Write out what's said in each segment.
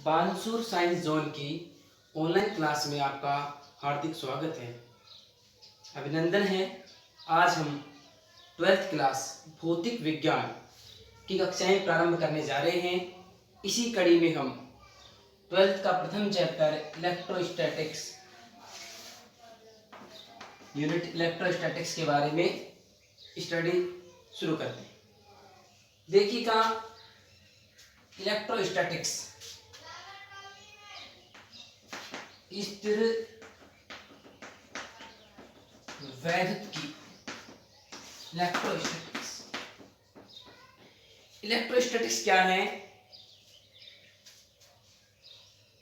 Bansur science zone की online class में आपका हार्दिक स्वागत है। अभिनंदन है। आज हम 12th क्लास भौतिक विज्ञान की कक्षाएं प्रारंभ करने जा रहे हैं। इसी कड़ी में हम 12th का प्रथम चैप्टर इलेक्ट्रोस्टैटिक्स यूनिट इलेक्ट्रोस्टैटिक्स के बारे में स्टडी शुरू करते हैं। देखिएगा, इलेक्ट्रोस्टैटिक्स स्थिर वैद्युतिकी। इलेक्ट्रोस्टैटिक्स क्या है?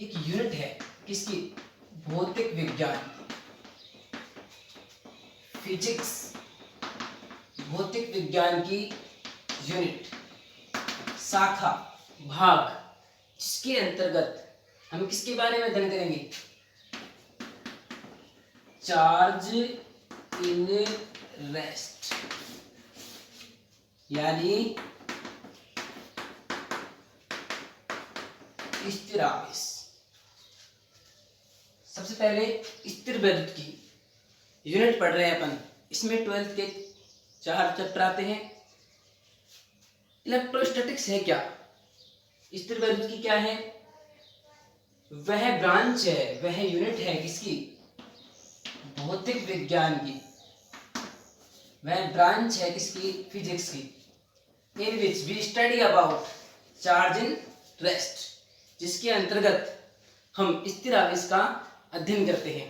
एक यूनिट है किसकी? भौतिक विज्ञान, फिजिक्स, भौतिक विज्ञान की यूनिट, शाखा, भाग, जिसके अंतर्गत हम किसके बारे में अध्ययन करेंगे? चार्ज इन रेस्ट, यानी स्थिर आवेश। सबसे पहले स्थिर वैद्युतिकी यूनिट पढ़ रहे हैं अपन। इसमें 12th के 4 चैप्टर आते हैं। इलेक्ट्रोस्टैटिक्स है क्या? स्थिर वैद्युतिकी क्या है? वह ब्रांच है, वह यूनिट है किसकी? भौतिक विज्ञान की। वह ब्रांच है किसकी? फिजिक्स की। In which we study about charge in rest, जिसके अंतर्गत हम स्थिर आवेश का अध्ययन करते हैं।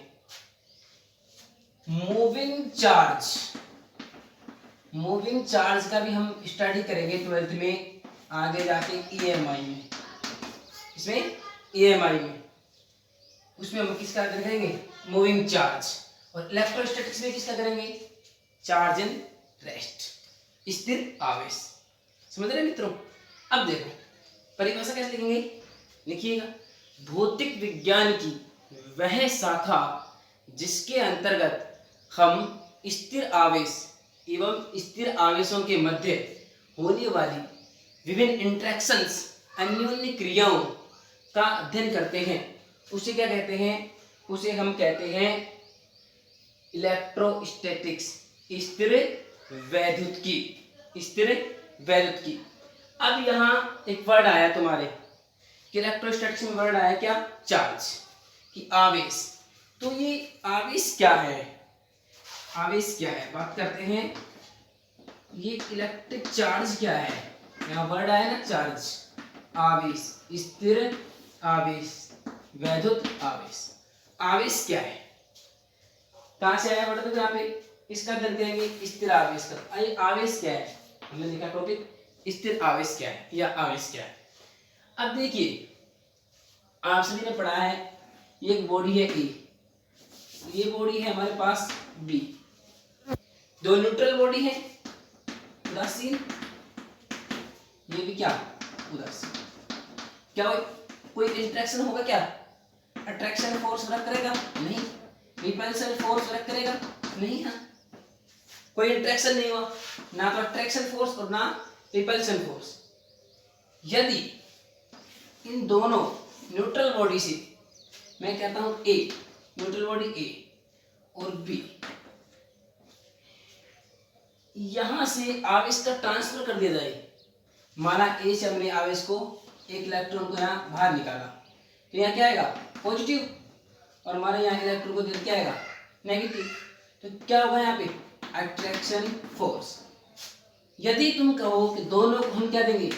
मूविंग चार्ज का भी हम स्टडी करेंगे 12th में, आगे जाके EMI में। इसमें EMI में उसमें हम किसका अध्ययन करेंगे? Moving charge. और इलेक्ट्रोस्टैटिक्स में किसका करेंगे? चार्ज इन रेस्ट, स्थिर आवेश। समझ रहे मित्रों? अब देखो परिभाषा कैसे लिखेंगे, लिखिएगा। भौतिक विज्ञान की वह शाखा जिसके अंतर्गत हम स्थिर आवेश एवं स्थिर आवेशों के मध्य होने वाली विभिन्न इंटरेक्शंस, अन्योन्य क्रियाओं का अध्ययन करते हैं, उसे क्या कहते हैं? उसे हम कहते हैं इलेक्ट्रोस्टैटिक्स, स्थिर वैद्युतिकी। स्थिर वैद्युतिकी। अब यहाँ एक वर्ड आया तुम्हारे कि इलेक्ट्रोस्टैटिक्स में वर्ड आया क्या? चार्ज, कि आवेश। तो ये आवेश क्या है? आवेश क्या है बात करते हैं। ये इलेक्ट्रिक चार्ज क्या है? यहाँ वर्ड आया ना चार्ज, आवेश, स्थिर आवेश, वैद्युत आवेश। आवेश क्या है? कहां से आया वर्ड? यहाँ पे इसका अध्ययन करेंगे, स्थिर आवेश का। आइए, आवेश क्या है? हमने लिखा टॉपिक स्थिर आवेश क्या है या आवेश क्या है। अब देखिए, आप सभी ने पढ़ा है ये एक बॉडी है E, ये बॉडी है हमारे पास B, दो न्यूट्रल बॉडी है उदासीन, ये भी क्या? उदासीन। क्या कोई इंटरेक्शन होगा? क्या अट्रैक्शन फोर्स वर्क करेगा? नहीं। रिपल्सन फोर्स वर्क करेगा? नहीं। हाँ, कोई इंटरेक्शन नहीं हुआ, ना तो अट्रैक्शन फोर्स और ना रिपल्सन फोर्स। यदि इन दोनों न्यूट्रल बॉडी से, मैं कहता हूं A, न्यूट्रल बॉडी A और B, यहां से आवेश का ट्रांसफर कर दिया जाए। माना A से हमने आवेश को, एक इलेक्ट्रॉन को यहां बाहर निकाला, तो यहां क्या आएगा? पॉजिटिव। और हमारे यहाँ इलेक्ट्रॉन को क्या आएगा? नेगेटिव। तो क्या होगा यहाँ पे? Attraction force. यदि तुम कहो कि दोनों को हम क्या देंगे?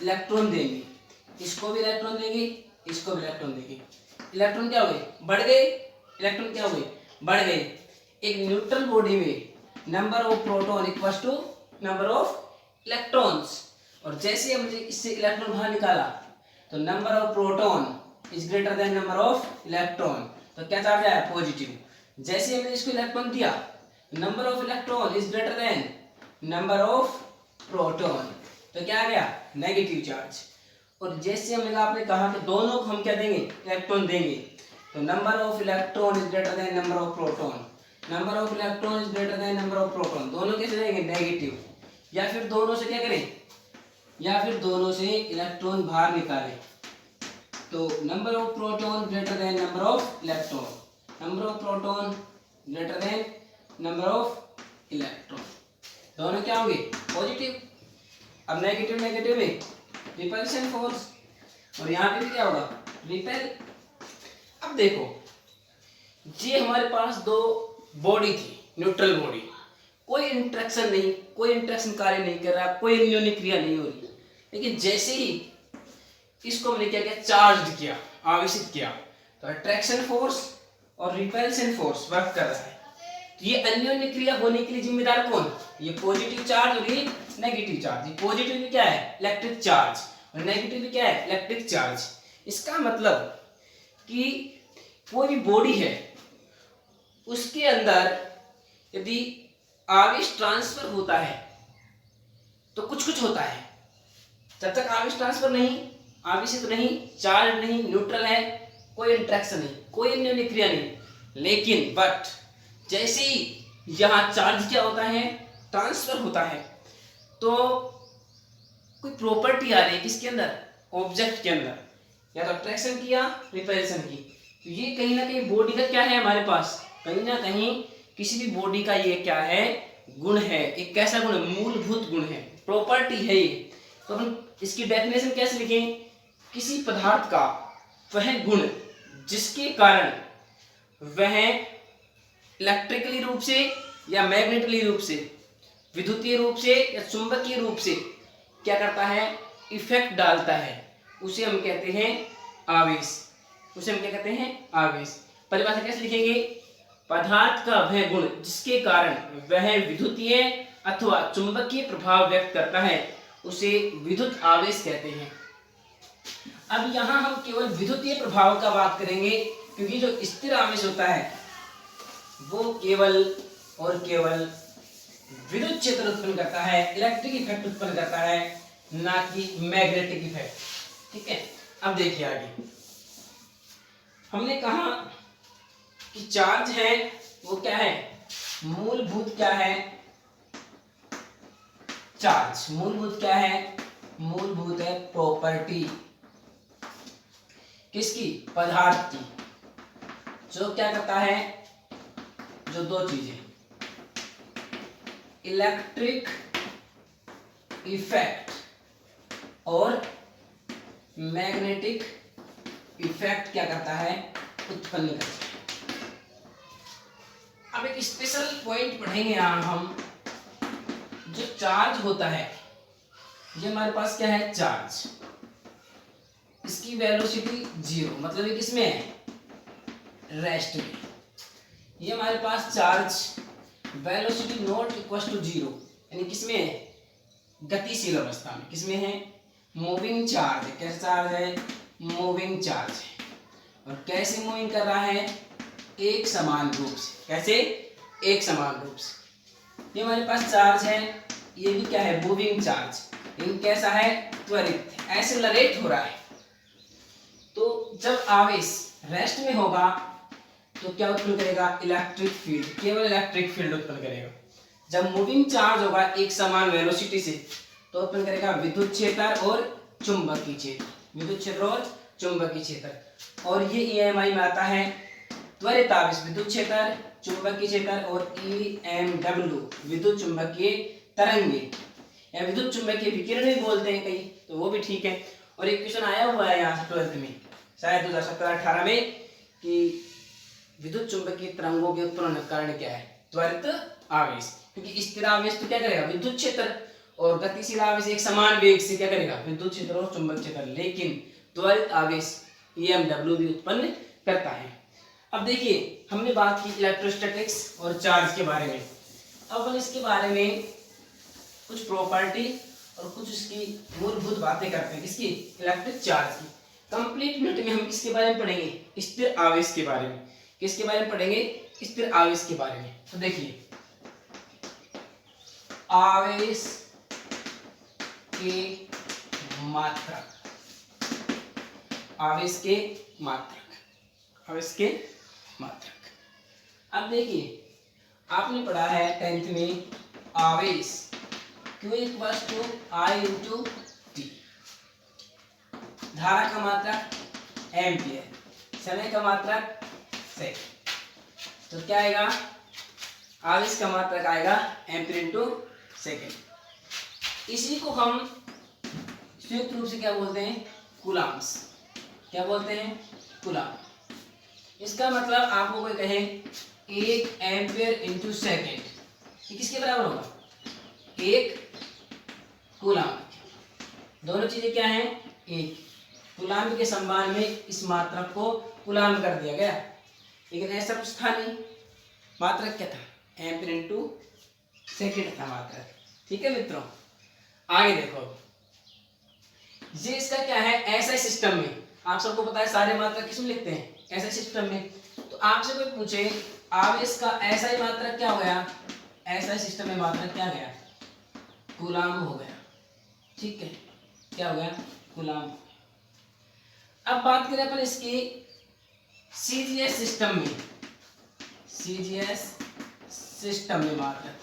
इलेक्ट्रॉन देंगे, इसको भी इलेक्ट्रॉन देंगे, इसको भी इलेक्ट्रॉन देंगे, इलेक्ट्रॉन क्या हो गए? बढ़ गए। इलेक्ट्रॉन क्या हो गए? बढ़ गए। एक न्यूट्रल बॉडी में number of proton equal to number of electrons, और जैसे हमने इससे इलेक्ट्रॉन बाहर निकाला तो number of proton is greater than number of electron, तो क्या चार्ज आया? पॉजिटिव। जैसे हमने इसको इलेक्ट्रॉन दिया, number of electron is greater than number of proton, तो क्या आ गया? Negative charge. और जैसे आपने कहा कि दोनों को हम क्या देंगे? इलेक्ट्रॉन देंगे, तो number of electron is greater than number of proton, number of electron is greater than number of proton, दोनों कैसे देंगे? नेगेटिव। या फिर दोनों से क्या करें? या फिर दोनों से इलेक्ट्रॉन बाहर निकालें, तो number of proton greater than number of electron, number of proton greater than number of electron, दोनों क्या होंगे पॉजिटिव। अब नेगेटिव नेगेटिव में रिपल्शन फोर्स, और यहाँ पे भी क्या होगा रिपेल। अब देखो ये हमारे पास दो बॉडी थी, न्यूट्रल बॉडी, कोई इंटरेक्शन नहीं, कोई इंटरेक्शन कार्य नहीं कर रहा, कोई अन्योन्य क्रिया नहीं हो रही, लेकिन जैसे ही इसको हमने क्या किया, चार्ज किया, आवेशित किया, तो अट्रैक्शन फोर्स और रिपल्शन फोर्स वर्क कर रहा है। तो ये अन्योन्य क्रिया होने के लिए जिम्मेदार कौन, ये पॉजिटिव चार्ज और ये नेगेटिव चार्ज। ये पॉजिटिव भी क्या है इलेक्ट्रिक चार्ज, और नेगेटिव भी क्या है इलेक्ट्रिक चार्ज। इसका मतलब कि कोई भी बॉडी है उसके अंदर यदि आवेश ट्रांसफर होता है तो कुछ कुछ होता है। जब तक आवेश ट्रांसफर नहीं, आवेशित नहीं, चार्ज नहीं, न्यूट्रल है, कोई इंटरेक्शन नहीं, कोई अन्योन्य क्रिया नहीं, लेकिन बट जैसे ही यहाँ चार्ज क्या होता है ट्रांसफर होता है, तो कोई प्रॉपर्टी आ रही है किसके अंदर, ऑब्जेक्ट के अंदर, या तो अट्रैक्शन की या रिपल्शन की। तो ये कहीं ना कहीं बॉडी का क्या है हमारे पास, कहीं ना कहीं किसी भी बॉडी का ये क्या है गुण है, एक कैसा गुण है, मूलभूत गुण है, प्रॉपर्टी है ये। तो हम इसकी डेफिनेशन कैसे लिखें, किसी पदार्थ का वह गुण जिसके कारण वह इलेक्ट्रिकली रूप से या मैग्नेटिकली रूप से, विद्युतीय रूप से या चुंबकीय रूप से क्या करता है, इफेक्ट डालता है, उसे हम कहते हैं आवेश, उसे हम क्या कहते हैं आवेश। परिभाषा कैसे लिखेंगे, पदार्थ का वह गुण जिसके कारण वह विद्युतीय अथवा चुंबकीय प्रभाव व्यक्त करता है, उसे विद्युत आवेश कहते हैं। अब यहाँ हम केवल विद्युतीय प्रभाव का बात करेंगे, क्योंकि जो स्थिर आवेश होता है वो केवल और केवल विद्युत क्षेत्र उत्पन्न करता है, इलेक्ट्रिक इफेक्ट उत्पन्न करता है, ना कि मैग्नेटिक इफेक्ट। ठीक है, अब देखिए आगे हमने कहा कि चार्ज है वो क्या है, मूलभूत क्या है, चार्ज मूलभूत क्या है, मूलभूत है प्रॉपर्टी किसकी, पदार्थ की, जो क्या करता है, जो दो चीजें इलेक्ट्रिक इफेक्ट और मैग्नेटिक इफेक्ट क्या करता है, उत्पन्न करता है। अब एक स्पेशल पॉइंट पढ़ेंगे यहां हम, जो चार्ज होता है, ये हमारे पास क्या है चार्ज, इसकी वेलोसिटी 0, मतलब ये किसमें है रेस्ट में। ये हमारे पास charge velocity not equal to 0, यानी किसमें है गतिशील अवस्था में, किसमें है मूविंग चार्ज है। कैसा चार्ज है, मूविंग चार्ज है, और कैसे मूविंग कर रहा है, एक समान रूप से। कैसे, एक समान रूप से। ये हमारे पास चार्ज है, ये भी क्या है मूविंग चार्ज, लेकिन कैसा है त्वरित, एक्सेलरेट हो रहा है। तो जब आवेश रेस्ट में होगा तो क्या उत्पन्न करेगा, इलेक्ट्रिक फील्ड, केवल इलेक्ट्रिक फील्ड उत्पन्न करेगा। जब मूविंग चार्ज होगा एक समान वेलोसिटी से, तो उत्पन्न करेगा विद्युत क्षेत्र और चुंबकीय क्षेत्र, विद्युत क्षेत्र और चुंबकीय क्षेत्र। और ये ईएमआई में आता है त्वरित आवेश, विद्युत क्षेत्र, चुंबकीय क्षेत्र, और ईएमडब्ल्यू विद्युत चुंबकीय तरंगे या विद्युत चुंबकीय विकिरण भी बोलते हैं कहीं, तो वो भी ठीक है। और एक क्वेश्चन आया हुआ है यहाँ से 12th में, शायद 2017-18 में, कि विद्युत चुंबकीय तरंगों के उत्पन्न का कारण क्या है, त्वरित आवेश। क्योंकि स्थिर आवेश तो क्या करेगा विद्युत क्षेत्र, और गतिशील आवेश एक समान वेग से क्या करेगा विद्युत क्षेत्र और चुंबक क्षेत्र, लेकिन त्वरित आवेश ईएमडब्ल्यू भी उत्पन्न करता है। अब देखिए हमने बात की इलेक्ट्रोस्टैटिक्स और चार्ज के बारे में, अब अपन इसके बारे में कुछ प्रॉपर्टी और कुछ इसकी मूलभूत बातें करते हैं, इसकी इलेक्ट्रिक चार्ज की। कंप्लीट मिनट में हम किसके बारे में पढ़ेंगे, स्थिर आवेश के बारे में। किसके बारे में पढ़ेंगे, स्थिर आवेश के बारे में। तो देखिए आवेश के मात्रक, आवेश के मात्रक, आवेश के मात्रक। अब देखिए आपने पढ़ा है 10th में आवेश Q equals to I into T, धारा का मात्रक एम्पियर, समय का मात्रक सेकंड। तो क्या आएगा, आवेश का मात्रक आएगा एम्पियर इंटू सेकेंड। इसी को हम संयुक्त रूप से क्या बोलते हैं, कूलाम्स। क्या बोलते हैं, कूलाम। इसका मतलब आपको कोई कहे 1 एम्पियर इंटू सेकेंड, ये किसके बराबर होगा, 1 कूलाम। दोनों चीजें क्या हैं, एक। कूलाम के सम्मान में इस मात्रक को कूलाम कर दिया गया, लेकिन ऐसा कुछ था नहीं। मात्रक क्या था, एम्पियर इंटू सेकेंड था मात्रक। ठीक है मित्रों, आगे देखो, ये इसका क्या है, ऐसा सिस्टम में आप सबको पता है सारे मात्रक किसमें लिखते हैं, ऐसा सिस्टम में। तो आपसे कोई पूछे आवेश का ऐसा ही मात्रक क्या हो गया, ऐसा सिस्टम में मात्रक क्या गया, कूलाम हो गया। ठीक है, क्या हो गया, कूलाम। अब बात करें अपन इसकी सीजीएस सिस्टम में, सीजीएस सिस्टम में मात्रक।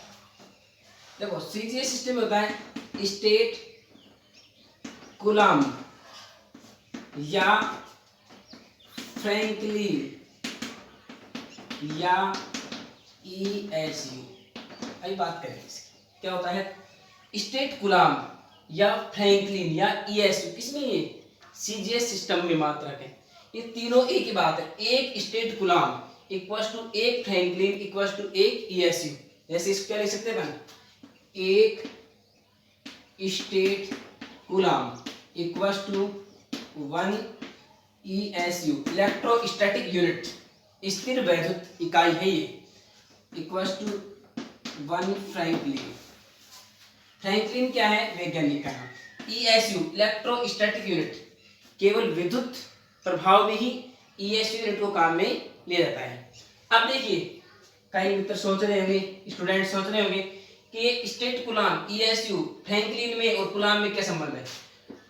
देखो सीजीएस सिस्टम में होता है स्टेट कूलाम या फ्रैंकलिन या ESU। अभी बात करेंगे इसकी, क्या होता है स्टेट कूलाम या फ्रैंकलिन या ESU, किसमें, ये सीजीएस सिस्टम में मात्रक है। ये तीनों एक ही बात है, एक स्टेट कूलाम इक्वल्स टू एक फ्रैंकलिन इक्वल्स टू एक ESU। जैसे इसको क्या लिख सकते हैं, एक statcoulomb equals to 1 ESU, electrostatic unit, स्थिर वैद्युत इकाई है ये, इक्वल्स टू 1 फ्रैंकलिन। फ्रैंकलिन क्या है, वैज्ञानिक का नाम। ESU इलेक्ट्रोस्टैटिक यूनिट, केवल विद्युत प्रभाव में ही ESU यूनिट को काम में लिया जाता है। अब देखिए कई मित्र सोच रहे होंगे, स्टूडेंट सोच रहे होंगे कि स्टेट कूलाम, ESU, फ्रैंकलिन में और कूलाम में क्या संबंध है।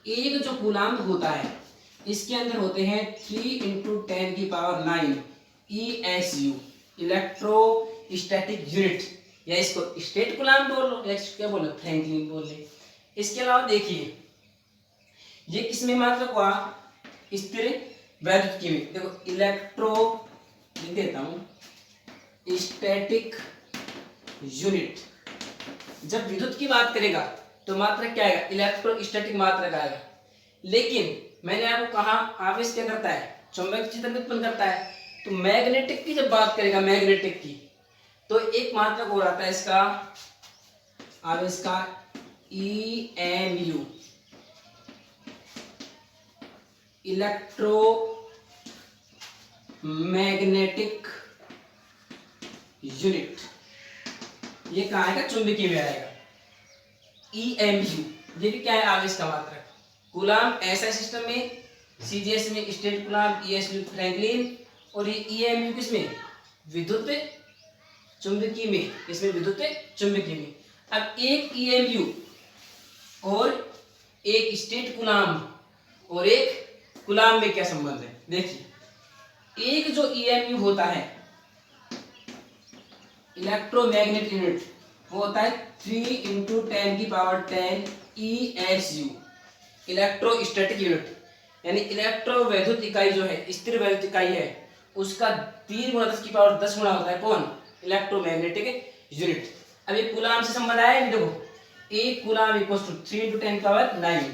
एक जो कूलाम होता है इसके अंदर होते हैं 3 × 10⁹ ESU इलेक्ट्रोस्टैटिक यूनिट, या इसको स्टेट कूलाम बोल लो या क्या बोलो, फ्रैंकलिन बोल ले। इसके अलावा देखिए ये किसमें मात्रक हुआ, स्थिर वैद्युत में। देखो इलेक्ट्रो लिख देता हूं, स्टैटिक यूनिट। जब विद्युत की बात करेगा तो मात्रक क्या आएगा, इलेक्ट्रोस्टैटिक मात्रक आएगा। लेकिन मैंने आपको कहा आवेश क्या करता है, चुंबकीय क्षेत्र उत्पन्न करता है। तो मैग्नेटिक की जब बात करेगा, मैग्नेटिक की, तो एक मात्रक हो रहा था इसका आवेश का EMU, इलेक्ट्रो मैग्नेटिक यूनिट। ये कहाँ आएगा, चुंबकीय में आएगा। EMU ये भी क्या है, आवेश का मात्रक। कूलाम ऐसा सिस्टम में, सीजीएस में स्टेट कूलाम, ESU फ्रैंकलिन, और ये EMU किसमें, विद्युत चुंबकीय में, इसमें विद्युत चुंबकीय में। अब एक EMU और एक स्टेट कूलाम और एक कूलाम में क्या संबंध है, देखिए। एक जो EMU होता है इलेक्ट्रोमैग्नेटिक यूनिट, वो होता है 3 × 10⁻10 ESU इलेक्ट्रोस्टैटिक यूनिट, यानी इलेक्ट्रोवैद्युत इकाई जो है, स्थिर वैद्युत इकाई है, उसका 3 × 10 गुना होता है कौन, इलेक्ट्रोमैग्नेटिक यूनिट। अब ये कूलाम से संबंध आया है, देखो एक कूलाम इक्वल्स टू 3 × 10⁹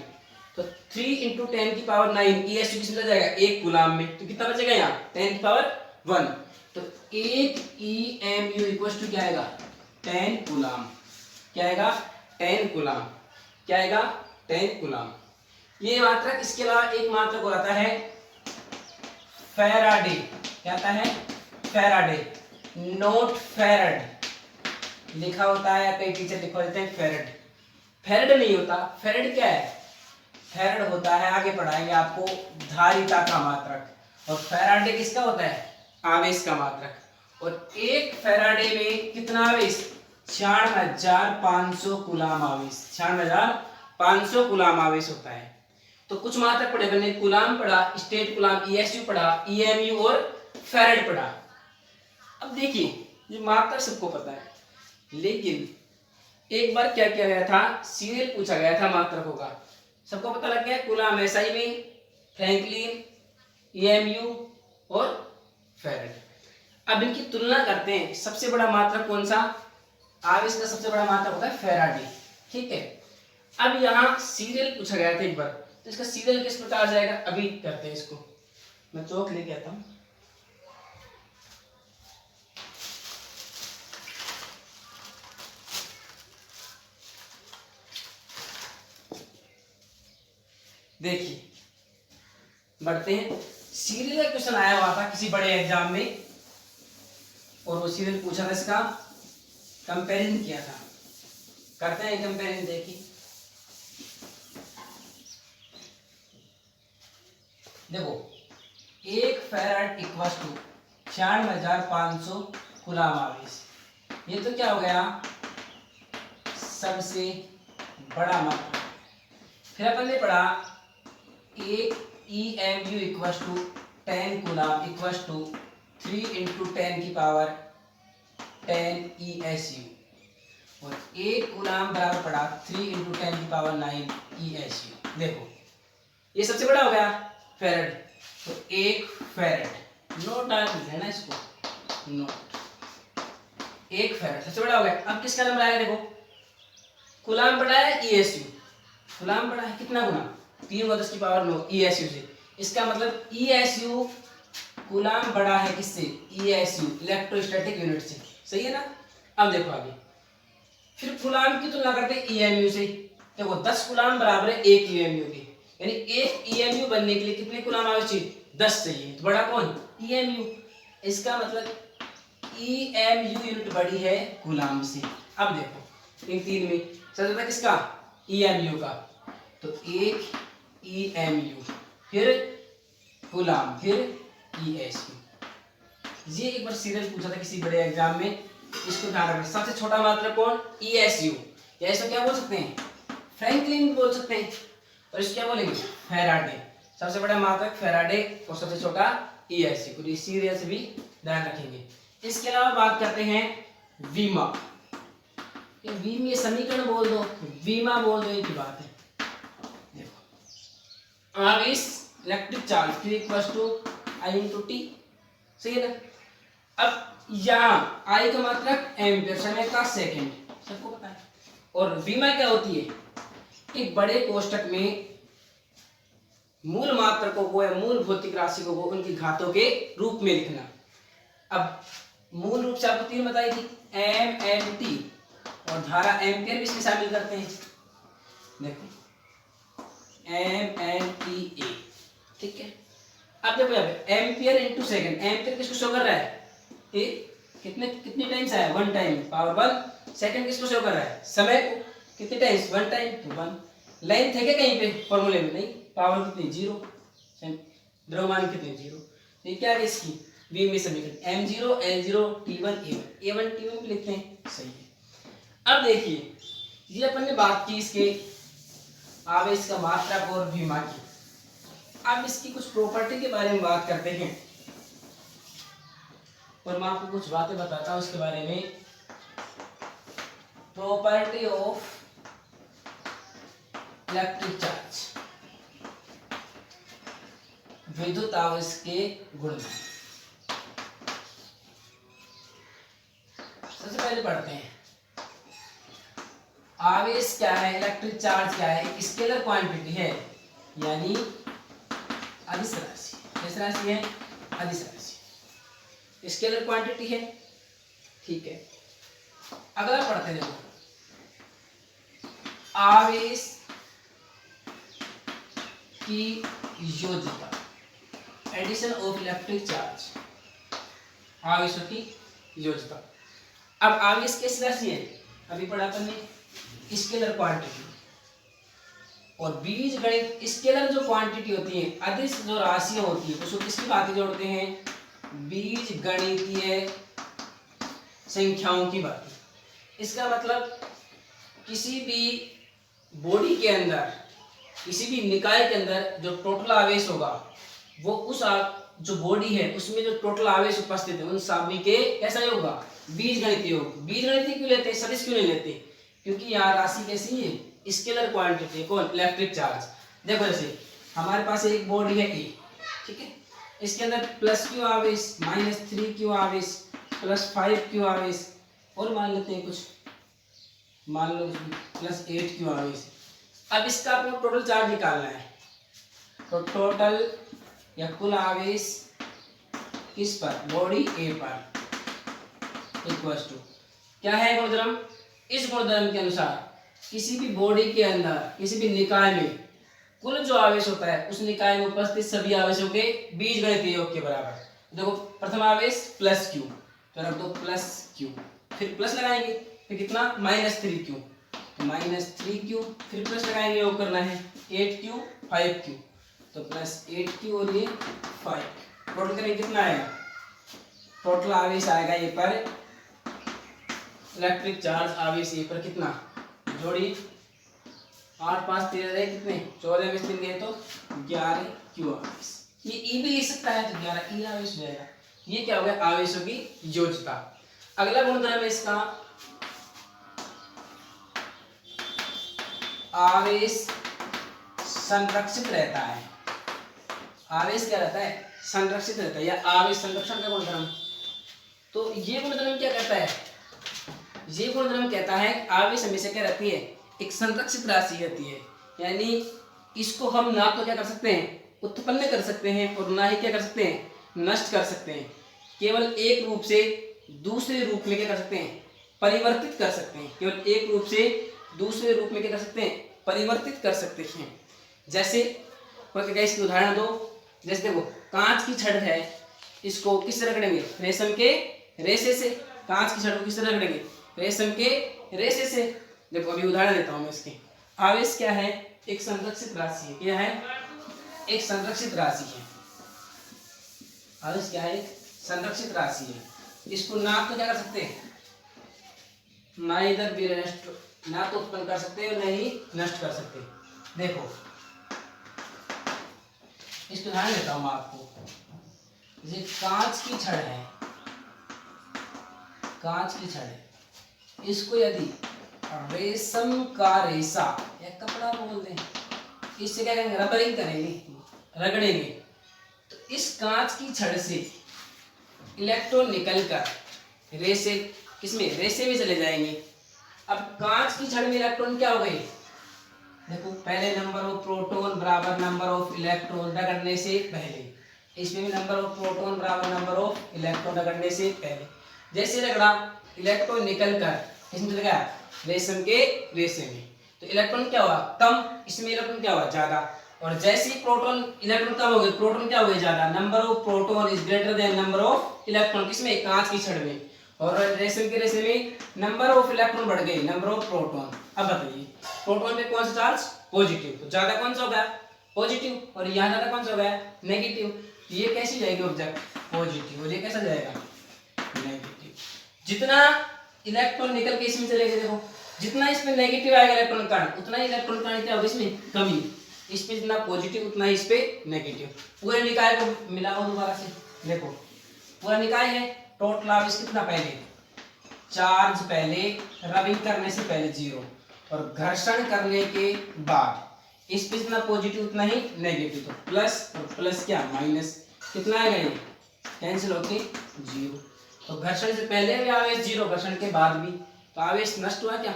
तो 3 × 10⁹ ESU किसमें चला जाएगा, एक कूलाम में। तो कितना बचेगा यहाँ, 10⁻1। तो एक EMU इक्वल्स टू क्या आएगा, 10 कूलाम। क्या आएगा, 10 कूलाम। क्या आएगा, 10 कूलाम। ये मात्रक, इसके अलावा एक मात्रक हो जाता है फैराडे। क्या आता है, फैराडे, नोट फैरड लिखा होता है, कई टीचर लिखवा देते हैं फेरड। फेरड नहीं होता, फेरड क्या है, फेरड होता है, आगे पढ़ाएंगे आपको, धारिता का मात्रक। और फैराडे किसका होता है, आवेश का मात्रक। और एक फैराडे में कितना आवेश, 96,500 कूलाम आवेश, 96,500 कूलाम आवेश होता है। तो कुछ मात्रक पढ़े मैंने, कूलाम पढ़ा, स्टेट कूलाम, ESU पढ़ा, EMU और फैराड पढ़ा। अब देखिए ये मात्रक सबको पता है, लेकिन एक बार क्या किया गया था, सीरियल पूछा गया था मात्रकों का, सबको पता लग गया। कूलाम SI में, फ्रैंकलिन EMU और फैराडे। अब इनकी तुलना करते हैं। सबसे बड़ा मात्रक कौन सा? आवेश का सबसे बड़ा मात्रक होता है फैराडे। ठीक है, अब यहाँ सीरियल पूछा गया था एक बार, तो इसका सीरियल किस प्रकार जाएगा अभी करते हैं इसको। मैं चौक लेके आता हूँ। देखिए बढ़ते हैं। सीरियल का क्वेश्चन आया हुआ था किसी बड़े एग्जाम में, और वो सीरियल पूछा था, इसका कंपैरिजन किया था। करते हैं कंपैरिजन। देखिए देखो, 1 फैराड इक्वल्स टू 96,500 कूलाम आवेश। ये तो क्या हो गया, सबसे बड़ा मात्रक। फिर अपन ने पढ़ा 1 EMU equals to 10 coulomb equals to 3 × 10 की पावर 10 ESU, और 1 कूलाम बराबर पड़ा 3 × 10 की पावर 9 ESU। देखो ये सबसे बड़ा हो गया फैराड, तो 1 फैराड नोट डाल देना इसको, नोट 1 फैराड सबसे बड़ा हो गया। अब किसका नंबर आएगा? देखो कूलाम बड़ा है ESU, कूलाम बड़ा है कितना गुना, 3 × 10 की पावर 9 ESU से। इसका मतलब ESU कूलाम बड़ा है किससे? ESU इलेक्ट्रोस्टैटिक यूनिट से। सही है ना? अब देखो आगे, फिर कूलाम की तुलना करते हैं EMU से। देखो 10 कूलाम बराबर है 1 EMU के, यानी 1 EMU बनने के लिए कितने कूलाम आवश्यक चाहिए? 10 चाहिए। तो बड़ा कौन? EMU। इसका मतलब EMU यूनिट बड़ी है कूलाम से। अब देखो इन तीन में सबसे बड़ा किसका? EMU का। तो 1 EMU, फिर कूलाम, फिर ESU। ये एक बार सीरियल पूछा था किसी बड़े एग्जाम में, इसको ध्यान रखना। सबसे छोटा मात्रक कौन? ESU, या इसको क्या बोल सकते हैं? फ्रैंकलिन बोल सकते हैं। और इसको क्या बोलेंगे? फैराडे। सबसे बड़ा मात्रक फैराडे और सबसे छोटा ESU। और इस सीरियल से भी ध्यान रखेंगे। इसके अलावा बात करते हैं वीमा। ये समीकरण बोल दो, वीमा बोल दो, एक ही बात है। देखो आवेश electric charge Q equals to I × T। सही है ना? अब यहाँ I का मात्रक एम्पियर, समय का सेकंड, सबको पता है। और वीमा क्या होती है? एक बड़े कोष्टक में मूल मात्रकों को या मूल भौतिक राशियों को उनकी घातों के रूप में लिखना। अब मूल रूप से आपको 3 बताई थी, M N T, और धारा एम्पियर भी इसमें शामिल करते हैं। देखो MNTA, ठीक है। अब देखो यहाँ पे एम्पियर इंटू सेकंड, एम्पियर किसको शो कर रहा है? ये कितने टाइम्स आया? 1 टाइम, पावर 1। सेकंड किसको शो कर रहा है? समय को। कितने टाइम्स? 1 टाइम, तो 1। लेंथ है क्या कहीं पे फॉर्मूले में? नहीं। पावर कितनी? 0। द्रव्यमान कितने? 0। तो ये क्या है इसकी वीमी समीकरण? M0 L0 T1 A1, A1 T1 भी लिखते हैं। सही है। अब देखिए ये अपन ने बात की इसके आवेश का मात्रक और वीमा की। अब इसकी कुछ प्रॉपर्टी के बारे में बात करते हैं, और मैं आपको कुछ बातें बताता हूं उसके बारे में। प्रॉपर्टी ऑफ इलेक्ट्रिक चार्ज, विद्युत आवेश के गुण। सबसे पहले पढ़ते हैं आवेश क्या है, इलेक्ट्रिक चार्ज क्या है? स्केलर क्वांटिटी है, यानी अदिश राशि। किस राशि है? अदिश राशि, स्केलर क्वांटिटी है। ठीक है, अगला पढ़ते हैं। आवेश की योज्यता, एडिशन ऑफ इलेक्ट्रिक चार्ज, आवेशों की योज्यता। अब आवेश किस राशि है? अभी पढ़ा अपन ने स्केलर क्वांटिटी, और बीज गणित स्केलर जो क्वांटिटी होती है, अदिश जो राशियां होती है, उसको किसकी बातें जोड़ते हैं? बीज गणितीय संख्याओं की बातें। इसका मतलब किसी भी बॉडी के अंदर, किसी भी निकाय के अंदर जो टोटल आवेश होगा, वो उस जो बॉडी है उसमें जो टोटल आवेश उपस्थित है उन सभी के कैसा योग होगा? बीज गणितीय योग। बीज गणितीय क्यों लेते हैं, सदिश क्यों नहीं लेते? क्योंकि यहाँ राशि कैसी है? Scalar quantity. कौन? Electric charge. देखो जैसे हमारे पास एक बॉडी है ए, ठीक है, इसके अंदर प्लस क्यू आवेश, -3 क्यू आवेश, +5 क्यू आवेश, और मान लेते हैं कुछ, मान लो +8 क्यू आवेश। अब इसका आपको टोटल चार्ज निकालना है, तो टोटल या कुल आवेश किस पर, बॉडी ए पर, इक्वल टू क्या है गुणधर्म, इस गुणधर्म के अनुसार किसी भी बॉडी के अंदर किसी भी निकाय में कुल जो आवेश होता है उस निकाय में उपस्थित सभी आवेशों के बीजगणितीय योग के बराबर। देखो प्रथम आवेश प्लस क्यू, तो रख दो प्लस क्यू, फिर प्लस लगाएंगे, फिर कितना -3 क्यू, तो -3 क्यू, फिर प्लस लगाएंगे, योग करना है 8 क्यू 5 क्यू, तो +8 क्यू और ये 5, टोटल करेंगे कितना आएगा, टोटल आवेश आएगा ये पर, इलेक्ट्रिक चार्ज आवेश ये पर कितना, जोड़ी 8 5 13 रहे कितने, 14 में 3 गए तो 11 क्यू आवेश। ये ई भी लिख सकता है तो 11 ई आवेश हो जाएगा। ये क्या हो गया, आवेशों की योज्यता। अगला गुणधर्म है इसका आवेश संरक्षित रहता है। आवेश क्या रहता है, संरक्षित रहता है, या आवेश संरक्षण का गुणधर्म। तो ये गुणधर्म क्या कहता है, ये गुणधर्म कहता है आवेश हमेशा क्या रहती है, एक संरक्षित राशि रहती है, यानी इसको हम ना तो क्या कर सकते हैं, उत्पन्न कर सकते हैं, और ना ही क्या कर सकते हैं, नष्ट कर सकते हैं। केवल एक रूप से दूसरे रूप में क्या कर सकते हैं, परिवर्तित कर सकते हैं। केवल एक रूप से दूसरे रूप में क्या कर सकते हैं, परिवर्तित कर सकते हैं। जैसे इसकी उदाहरण दो, जैसे देखो कांच की छड़ है, इसको किस तरह रगड़ेंगे, रेशम के रेशे से। कांच की छड़ को किस तरह रगड़ेंगे, रेशम के रेशे से। देखो अभी उदाहरण देता हूं मैं इसके। आवेश क्या है, एक संरक्षित राशि है। क्या है, एक संरक्षित राशि है। आवेश क्या है, एक संरक्षित राशि है। इसको ना तो क्या कर सकते हैं, ना इधर भी नष्ट, ना तो उत्पन्न कर सकते हैं, ना ही नष्ट कर सकते। देखो इसको उदाहरण देता हूं मैं आपको। ये कांच की छड़ है, कांच की छड़ है, इसको यदि रेशम का रेशा या कपड़ा बोल दें, इससे क्या करेंगे, रबरिंग करेंगे, रगड़ेंगे, तो इस कांच की छड़ से इलेक्ट्रॉन निकलकर रेशे, किसमें, रेशे में चले जाएंगे। अब कांच की छड़ में इलेक्ट्रॉन क्या हो गए, देखो पहले नंबर ऑफ प्रोटॉन बराबर नंबर ऑफ इलेक्ट्रॉन रगड़ने से पहले, इसमें भी नंबर ऑफ प्रोटॉन बराबर नंबर ऑफ इलेक्ट्रॉन रगड़ने से पहले। जैसे रगड़ा, इलेक्ट्रॉन निकलकर किसमें चला गया, रेशम के रेशे में, तो इलेक्ट्रॉन क्या हुआ, कम, इसमें इलेक्ट्रॉन क्या हुआ, ज्यादा। और जैसे ही प्रोटॉन, इलेक्ट्रॉन कम हो गए, प्रोटॉन क्या हो गए, ज्यादा। Number of proton is greater than number of electron, किसमें, कांच की छड़ में। और रेशम के रेशे में नंबर ऑफ इलेक्ट्रॉन बढ़ गए, नंबर ऑफ प्रोटॉन। अब बताइए प्रोटॉन पे कौन सा चार्ज, पॉजिटिव, तो ज्यादा कौन सा हो गया, पॉजिटिव, और यहाँ ज्यादा कौन सा हो गया, नेगेटिव। ये कैसी जाएगी ऑब्जेक्ट, पॉजिटिव, और ये कैसा जाएगा, नेगेटिव। जितना इलेक्ट्रॉन निकल के इसमें चले गए, देखो जितना इसमें नेगेटिव आएगा इलेक्ट्रॉन कण, उतना ही इलेक्ट्रॉन कण क्या होगा, इसमें कमी। इस पे जितना पॉजिटिव उतना ही इस पे नेगेटिव। पूरे निकाय को मिलाओ दोबारा से, देखो पूरा निकाय है, टोटल आवेश कितना, पहले चार्ज, पहले रबिंग करने से पहले 0, और घर्षण करने के बाद इस पे जितना पॉजिटिव उतना ही नेगेटिव, तो प्लस और प्लस क्या, माइनस, कितना आएगा, ये कैंसिल होके 0। तो घर्षण से पहले भी आवेश 0, घर्षण के बाद भी, तो आवेश नष्ट हुआ क्या,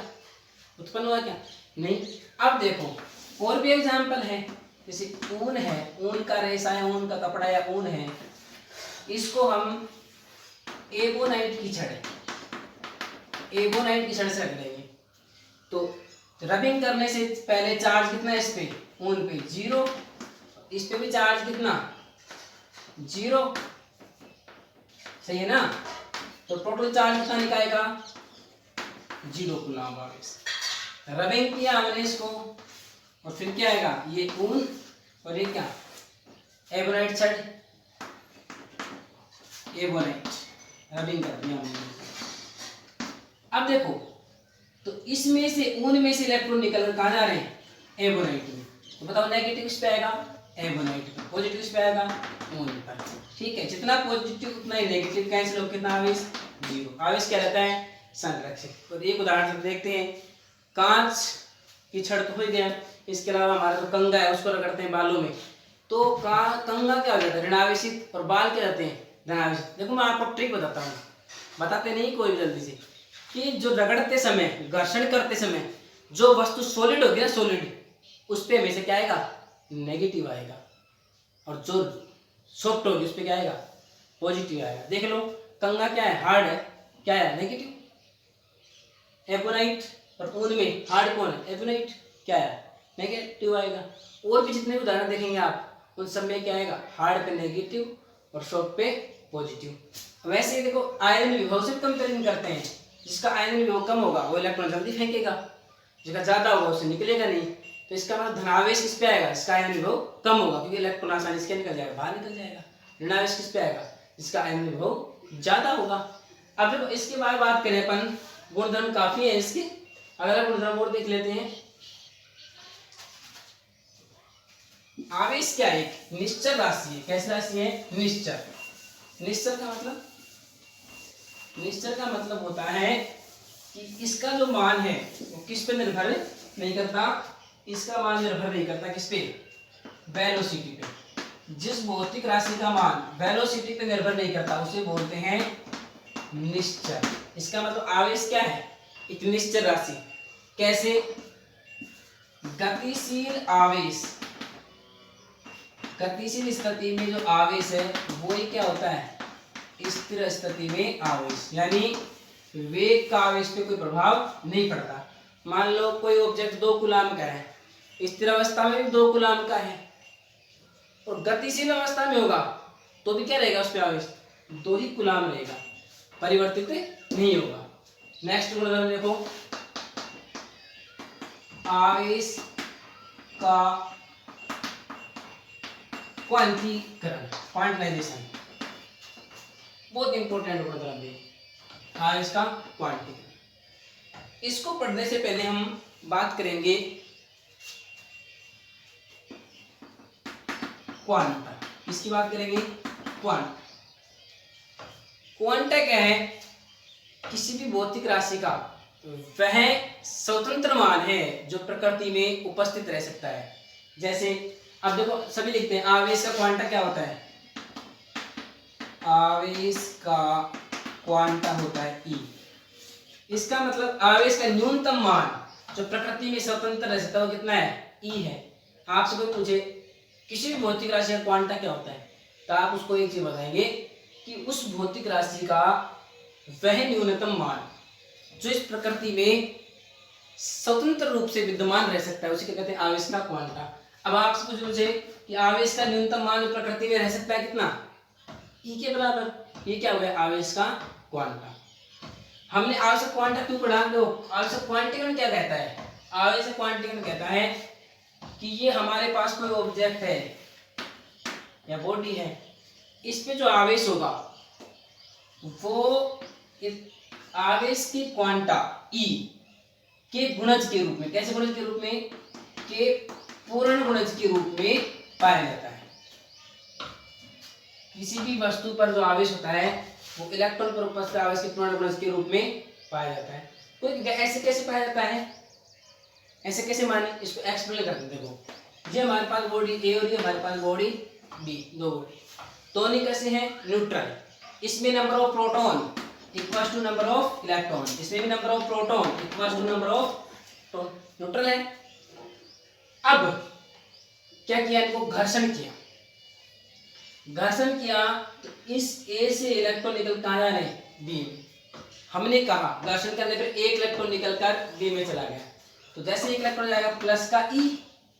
उत्पन्न हुआ क्या, नहीं। अब देखो और भी एग्जाम्पल है, जैसे ऊन है, ऊन का रेशा है, ऊन का कपड़ा या ऊन है, इसको हम एबोनाइट की छड़, एबोनाइट की छड़ से रख लेंगे, तो रबिंग करने से पहले चार्ज कितना है इस पे, ऊन पे 0, इस पे भी चार्ज कितना, 0, सही है ना। तो टोटल चार्ज कितना निकालेगा, 0 कूलम्ब आवेश। रबिंग किया हमने इसको, और फिर क्या आएगा, ये ऊन, और ये क्या, एबोनाइट छड़, एबोनाइट रबिंग कर दिया हमने। अब देखो तो इसमें से, ऊन में से इलेक्ट्रॉन निकल कहाँ जा रहे हैं, एबोनाइट में, तो बताओ नेगेटिव किस पे आएगा, एबोनाइट पे, पॉजिटिव किस पे आएगा, ऊन पर। ठीक है, जितना पॉजिटिव उतना ही नेगेटिव, कैंसिल हो, कितना आवेश, 0। आवेश क्या रहता है, संरक्षित। और एक उदाहरण से देखते हैं, कांच की छड़ तो हो गया, इसके अलावा हमारा जो कंगा है उसको रगड़ते हैं बालों में, तो कंगा क्या हो जाता है, ऋणावेशित, और बाल क्या जाते हैं, धनावेशित। देखो मैं आपको ट्रिक बताता हूँ, बताते नहीं कोई भी जल्दी से, कि जो रगड़ते समय, घर्षण करते समय जो वस्तु सॉलिड होगी ना, सॉलिड, उस पर हमेशा क्या आएगा, नेगेटिव आएगा, और जो सॉफ्ट होगी उस पर क्या आएगा, पॉजिटिव आएगा। देख लो कंगा क्या है, हार्ड है, क्या है, नेगेटिव। एबोनाइट, और ऊन में हार्ड कौन है, एबोनाइट, क्या है, नेगेटिव आएगा। और भी जितने भी उदाहरण देखेंगे आप, उन सब में क्या आएगा, हार्ड पे नेगेटिव और सॉफ्ट पे पॉजिटिव। वैसे ही देखो आयरन विभव से कंपेरिजन करते हैं, जिसका आयरन विभव कम होगा वो इलेक्ट्रॉन जल्दी फेंकेगा, जिसका ज्यादा होगा उससे निकलेगा नहीं। तो इसका मतलब धनावेश किस पे आएगा, इसका आयरन विभव कम होगा, क्योंकि इलेक्ट्रॉन आसानी से निकल जाएगा, बाहर निकल जाएगा। ऋणावेश किस पे आएगा, जिसका आयरन विभव ज्यादा होगा। अब जब इसके बाद बात करें अपन, गुणधर्म काफी है इसके, अगला गुणधर्म और देख लेते हैं। आवेश क्या है, एक निश्चल राशि है। कैसी राशि है, निश्चल। निश्चल का मतलब, निश्चल का मतलब होता है कि इसका जो मान है वो किस पे निर्भर नहीं करता, इसका मान निर्भर नहीं करता किस पे, वेलोसिटी पे। जिस भौतिक राशि का मान वेलोसिटी पे निर्भर नहीं करता उसे बोलते हैं निश्चल। इसका मतलब आवेश क्या है, एक निश्चल राशि। कैसे, गतिशील आवेश, गतिशील स्थिति में जो आवेश है वो ही क्या होता है, स्थिर स्थिति में आवेश, यानी वेग का आवेश पे कोई प्रभाव नहीं पड़ता। मान लो कोई ऑब्जेक्ट 2 कूलाम का है, स्थिर अवस्था में भी 2 कूलाम का है, और गतिशील अवस्था में होगा तो भी क्या रहेगा उस पे आवेश, 2 ही कूलाम रहेगा, परिवर्तित नहीं होगा। नेक्स्ट गुणधर्म देखो, आवेश का क्वांटीकरण, क्वांटाइजेशन, बहुत इंपॉर्टेंट गुणधर्म है आवेश का क्वांटीकरण। इसको पढ़ने से पहले हम बात करेंगे क्वांटा। किसकी बात करेंगे, क्वांटा। क्वांटा क्या है, किसी भी भौतिक राशि का वह स्वतंत्र मान है जो प्रकृति में उपस्थित रह सकता है। जैसे अब देखो सभी लिखते हैं, आवेश का क्वांटा क्या होता है, आवेश का क्वांटा होता है ई। इसका मतलब आवेश का न्यूनतम मान जो प्रकृति में स्वतंत्र रह सकता है वो कितना है, ई है। आपसे कोई पूछे किसी भी भौतिक राशि का क्वांटा क्या होता है, तो आप उसको एक चीज बताएंगे कि उस भौतिक राशि का वह न्यूनतम मान जो इस प्रकृति में स्वतंत्र रूप से विद्यमान रह सकता है उसे क्या कहते हैं, आवेश का क्वांटा। अब आपसे कुछ पूछे कि आवेश का न्यूनतम मान जो प्रकृति में रह सकता है कितना, ई के बराबर, ये क्या हो गया, आवेश का क्वांटा। हमने आवेश का क्वांटा क्यों पढ़ा, दो आवेश का क्वांटीकरण क्या कहता है, आवेश का क्वांटीकरण कहता है कि ये हमारे पास कोई ऑब्जेक्ट है या बॉडी है, इस पे जो आवेश होगा वो आवेश की क्वांटा ई के गुणज के रूप में, कैसे गुणज के रूप में, के पूर्ण गुणज के रूप में पाया जाता है। किसी भी वस्तु पर जो आवेश होता है वो इलेक्ट्रॉन पर उपस्थित आवेश के पूर्ण गुणज के रूप में पाया जाता है। तो ऐसे कैसे पाया जाता है, ऐसे कैसे माने, इसको एक्सप्लेन करते हैं। देखो ये हमारे पास बॉडी ए और ये हमारे पास बॉडी बी, दो बॉडी, दोनों कैसे हैं, न्यूट्रल। इसमें number of proton equals to number of electron, इसमें भी number of proton equals to number of neutral है। अब क्या किया, इनको घर्षण किया, घर्षण किया तो इस ए से इलेक्ट्रॉन निकल कहाँ जा रहे हैं, बी में। हमने कहा घर्षण करने पर एक इलेक्ट्रॉन निकलकर बी में चला गया, तो जैसे एक इलेक्ट्रॉन जाएगा प्लस का ई,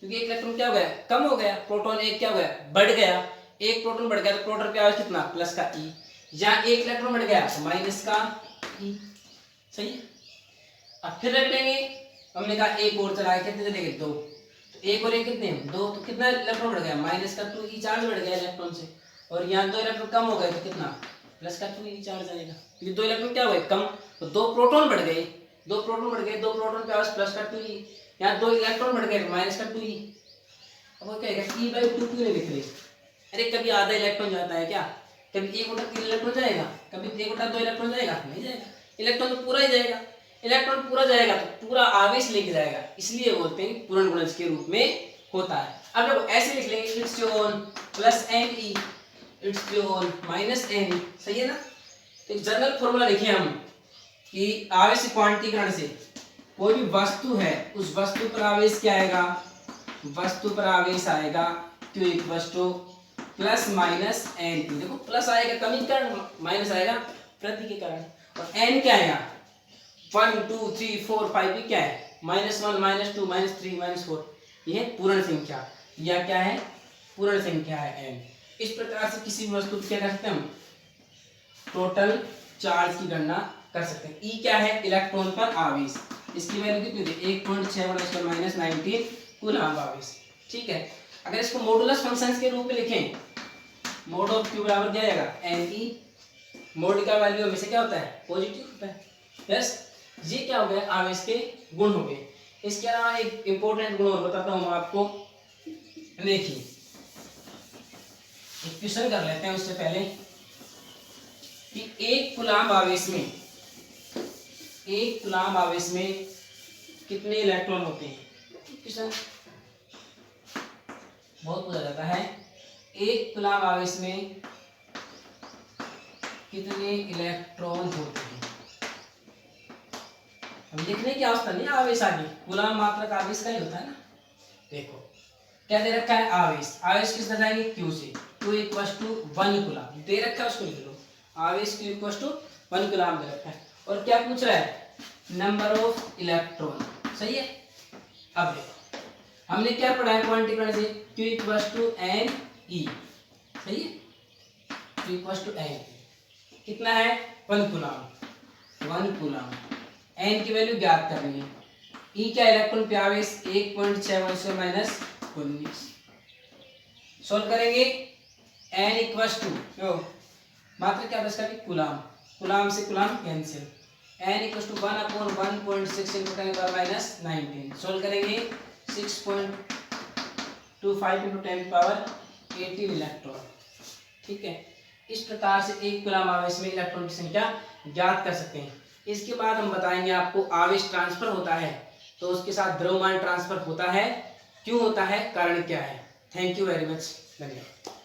क्योंकि एक इलेक्ट्रॉन क्या हो गया, कम हो गया, प्रोटॉन एक क्या हो गया, बढ़ गया, एक प्रोटॉन बढ़ गया तो प्रोटॉन पे आवेश कितना, प्लस का ई, जहां एक इलेक्ट्रॉन बढ़ गया तो माइनस का ई, सही है। अब फिर रख लेंगे, हमने कहा एक और चलाए, कितने चलेंगे, दो, तो एक और एक कितने, दो, तो कितना इलेक्ट्रॉन बढ़ गया, माइनस का 2e चार्ज बढ़ गया इलेक्ट्रॉन से, और यहाँ 2 इलेक्ट्रॉन कम हो गए तो कितना, प्लस का 2e चार्ज आएगा, क्योंकि 2 इलेक्ट्रॉन क्या हो गए, कम, तो 2 प्रोटॉन बढ़ गए, 2 प्रोटॉन बढ़ गए, 2 प्रोटॉन पे आवेश प्लस का 2e, यहाँ 2 इलेक्ट्रॉन बढ़ गए माइनस का 2e। अब वो क्या है, e/2 क्यों नहीं लिख रही, अरे कभी आधा इलेक्ट्रॉन जाता है क्या, कभी 1/3 इलेक्ट्रॉन जाएगा, कभी 1/2 इलेक्ट्रॉन जाएगा, नहीं जाएगा, इलेक्ट्रॉन तो पूरा ही जाएगा, इलेक्ट्रॉन पूरा जाएगा तो पूरा आवेश लेके जाएगा, इसलिए बोलते हैं पूर्ण गुणज के रूप में होता है। अब देखो ऐसे लिख लेंगे it's ion plus n e, it's ion minus n e, सही है ना। तो एक जनरल फॉर्मूला लिखे हम कि आवेश क्वांटिकरण से कोई भी वस्तु है उस वस्तु पर आवेश क्या आएगा, वस्तु पर आवेश आएगा Q equals to plus minus n e. देखो प्लस आएगा कमी के कारण, माइनस आएगा वृद्धि के कारण, और एन क्या आएगा 1 2 3 4 5 भी क्या है -1 -2 -3 -4, यह पूर्ण संख्या या क्या है पूर्ण संख्या है एन। इस प्रकार से किसी भी वस्तु को क्या कर सकते हैं हम टोटल चार्ज की गणना कर सकते हैं। ई क्या है इलेक्ट्रॉन पर आवेश, इसकी वैल्यू कितनी होती है 1.6 × 10⁻⁹ कूलम्ब आवेश। ठीक है, अगर इसको मॉडुलस फंक्शंस के रूप में लिखें, मोड ऑफ क्यू बराबर क्या आएगा एन ई, मोड का वैल्यू हमेशा क्या होता है पॉजिटिव होता है। यस, ये क्या हो गया आवेश के गुण हो गए। इसके अलावा एक इंपॉर्टेंट गुण और बताता हूँ आपको, देखिए एक क्वेश्चन कर लेते हैं उससे पहले कि एक कूलम्ब आवेश में कितने इलेक्ट्रॉन होते हैं। क्वेश्चन बहुत पूछा जाता है, एक कूलम्ब आवेश में कितने इलेक्ट्रॉन होते हैं। अब लिखने की आवश्यकता नहीं, आवेश आगे कूलम्ब मात्रक आवेश का ही होता है ना। देखो क्या दे रखा है आवेश किस दर्शाएंगे क्यू से, Q इक्वल्स टू 1 कूलम्ब दे रखा है, उसको लिख लो आवेश Q इक्वल्स टू 1 कूलम्ब दे रखा है। और क्या पूछ रहा है नंबर ऑफ इलेक्ट्रॉन, सही है। अब देखो हमने क्या पढ़ा है क्वांटिकरण से Q equals to n e, सही है, Q इक्वल्स टू एन कितना है 1 कूलम्ब, एन की वैल्यू ज्ञात करनी है। ई क्या इलेक्ट्रॉन पे आवेश 1.6 × 10⁻⁹ सोल्व करेंगे एन इक्वल्स टू क्यों मात्र क्या होता है कूलम्ब से coulomb cancel, n equals to 1/1.6 × 10⁻⁹ solve करेंगे 6.25 × 10⁻18 इलेक्ट्रॉन। ठीक है, इस प्रकार से एक कूलम्ब आवेश में इलेक्ट्रॉन की संख्या ज्ञात कर सकते हैं। इसके बाद हम बताएंगे आपको आवेश ट्रांसफर होता है तो उसके साथ द्रव्यमान ट्रांसफर होता है, क्यों होता है, कारण क्या है। थैंक यू वेरी मच, धन्यवाद।